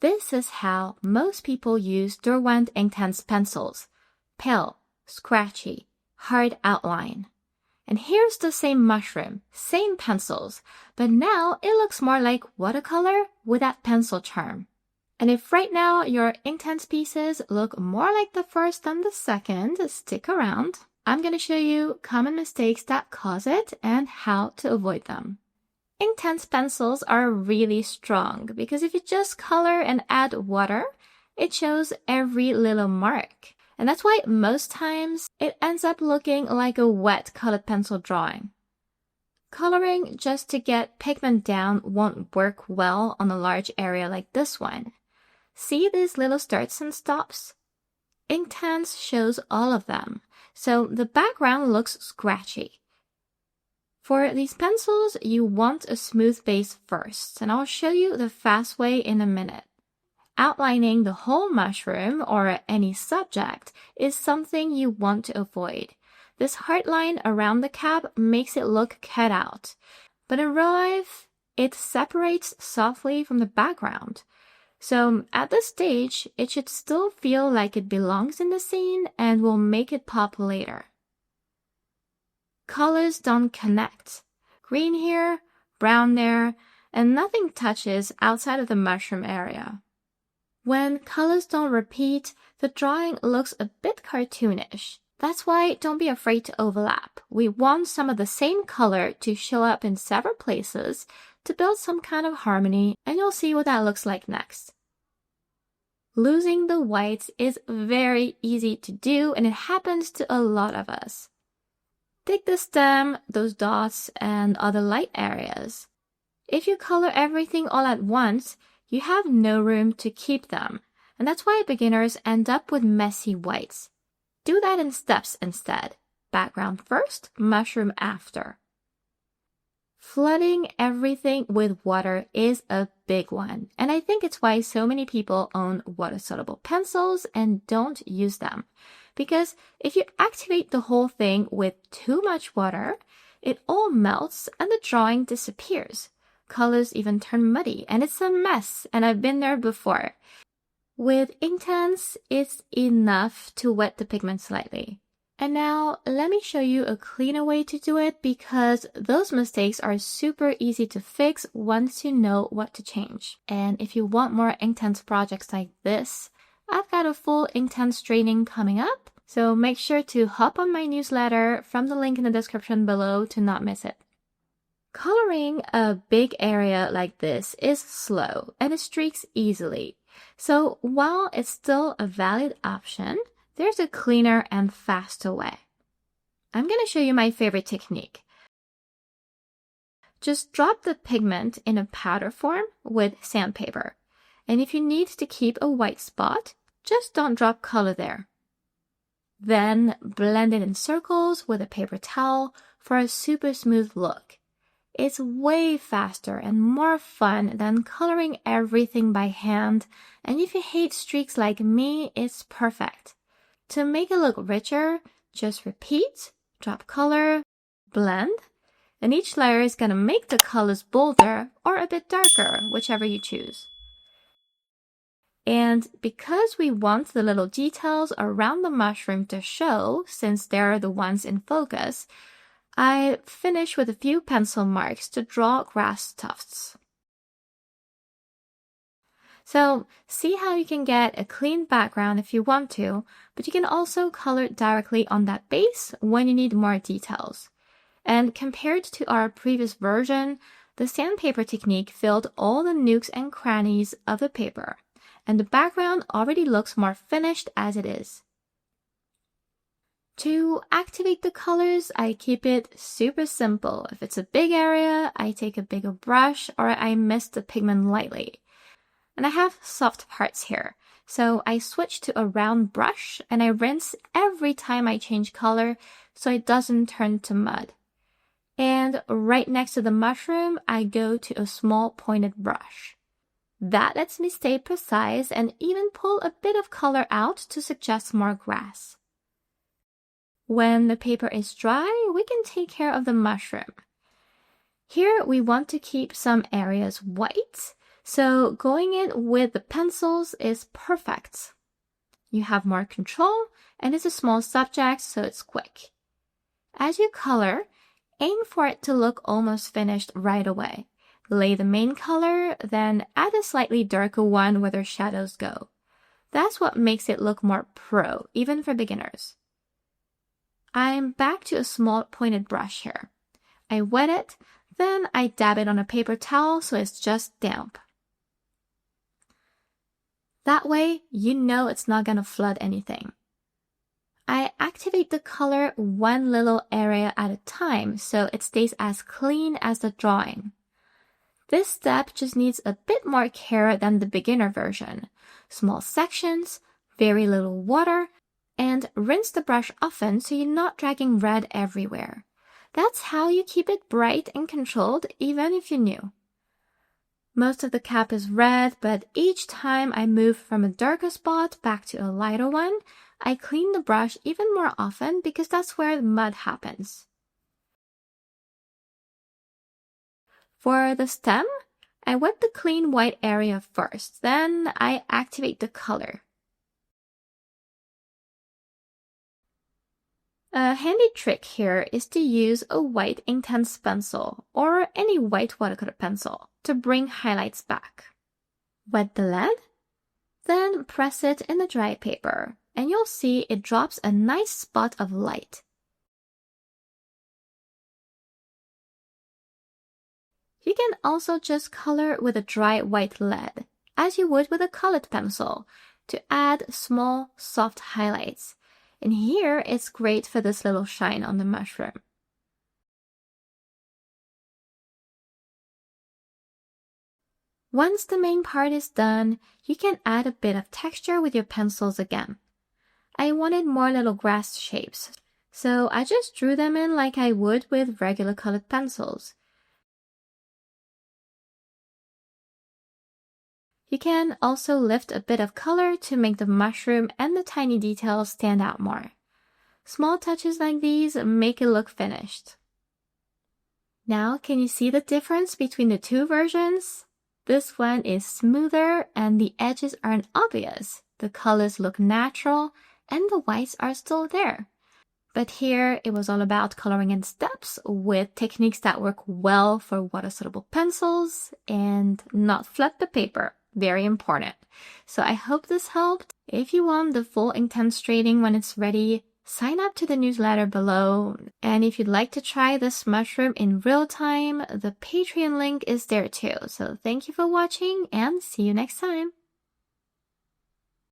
This is how most people use Derwent Inktense pencils. Pale, scratchy, hard outline. And here's the same mushroom, same pencils, but now it looks more like watercolor with that pencil charm. And if right now your Inktense pieces look more like the first than the second, stick around. I'm going to show you common mistakes that cause it and how to avoid them. Inktense pencils are really strong because if you just color and add water, it shows every little mark. And that's why most times it ends up looking like a wet colored pencil drawing. Coloring just to get pigment down won't work well on a large area like this one. See these little starts and stops? Inktense shows all of them, so the background looks scratchy. For these pencils, you want a smooth base first, and I'll show you the fast way in a minute. Outlining the whole mushroom or any subject is something you want to avoid. This hard line around the cap makes it look cut out, but in real life, it separates softly from the background. So at this stage, it should still feel like it belongs in the scene and will make it pop later. Colors don't connect. Green here, brown there, and nothing touches outside of the mushroom area. When colors don't repeat, the drawing looks a bit cartoonish. That's why don't be afraid to overlap. We want some of the same color to show up in several places to build some kind of harmony, and you'll see what that looks like next. Losing the whites is very easy to do, and it happens to a lot of us. Take the stem, those dots, and other light areas. If you color everything all at once, you have no room to keep them, and that's why beginners end up with messy whites. Do that in steps instead. Background first, mushroom after. Flooding everything with water is a big one, and I think it's why so many people own water-soluble pencils and don't use them. Because if you activate the whole thing with too much water, it all melts and the drawing disappears. Colors even turn muddy, and it's a mess, and I've been there before. With Inktense, it's enough to wet the pigment slightly. And now, let me show you a cleaner way to do it because those mistakes are super easy to fix once you know what to change. And if you want more Inktense projects like this, I've got a full Inktense training coming up, so make sure to hop on my newsletter from the link in the description below to not miss it. Coloring a big area like this is slow and it streaks easily. So while it's still a valid option, there's a cleaner and faster way. I'm going to show you my favorite technique. Just drop the pigment in a powder form with sandpaper. And if you need to keep a white spot, just don't drop color there. Then blend it in circles with a paper towel for a super smooth look. It's way faster and more fun than coloring everything by hand, and if you hate streaks like me, it's perfect. To make it look richer, just repeat, drop color, blend, and each layer is going to make the colors bolder or a bit darker, whichever you choose. And because we want the little details around the mushroom to show, since they're the ones in focus, I finish with a few pencil marks to draw grass tufts. So see how you can get a clean background if you want to, but you can also color directly on that base when you need more details. And compared to our previous version, the sandpaper technique filled all the nooks and crannies of the paper, and the background already looks more finished as it is. To activate the colors, I keep it super simple. If it's a big area, I take a bigger brush or I mist the pigment lightly. And I have soft parts here, so I switch to a round brush and I rinse every time I change color so it doesn't turn to mud. And right next to the mushroom, I go to a small pointed brush. That lets me stay precise and even pull a bit of color out to suggest more grass. When the paper is dry, we can take care of the mushroom. Here we want to keep some areas white, So going in with the pencils is perfect. You have more control, and it's a small subject, so it's quick. As you color, aim for it to look almost finished right away. Lay the main color, then add a slightly darker one where the shadows go. That's what makes it look more pro, even for beginners. I'm back to a small pointed brush here. I wet it, then I dab it on a paper towel so it's just damp. That way, you know it's not gonna flood anything. I activate the color one little area at a time so it stays as clean as the drawing. This step just needs a bit more care than the beginner version. Small sections, very little water, and rinse the brush often so you're not dragging red everywhere. That's how you keep it bright and controlled even if you're new. Most of the cap is red, but each time I move from a darker spot back to a lighter one, I clean the brush even more often because that's where the mud happens. For the stem, I wet the clean white area first, then I activate the color. A handy trick here is to use a white Inktense pencil or any white watercolor pencil to bring highlights back. Wet the lead, then press it in the dry paper, and you'll see it drops a nice spot of light. You can also just color with a dry white lead, as you would with a colored pencil, to add small, soft highlights. And here, it's great for this little shine on the mushroom. Once the main part is done, you can add a bit of texture with your pencils again. I wanted more little grass shapes, so I just drew them in like I would with regular colored pencils. You can also lift a bit of color to make the mushroom and the tiny details stand out more. Small touches like these make it look finished. Now, can you see the difference between the two versions? This one is smoother and the edges aren't obvious. The colors look natural and the whites are still there. But here, it was all about coloring in steps with techniques that work well for water-soluble pencils and not flood the paper. Very important. So I hope this helped. If you want the full Inktense training when it's ready, sign up to the newsletter below. And if you'd like to try this mushroom in real time, the Patreon link is there too. So thank you for watching and see you next time.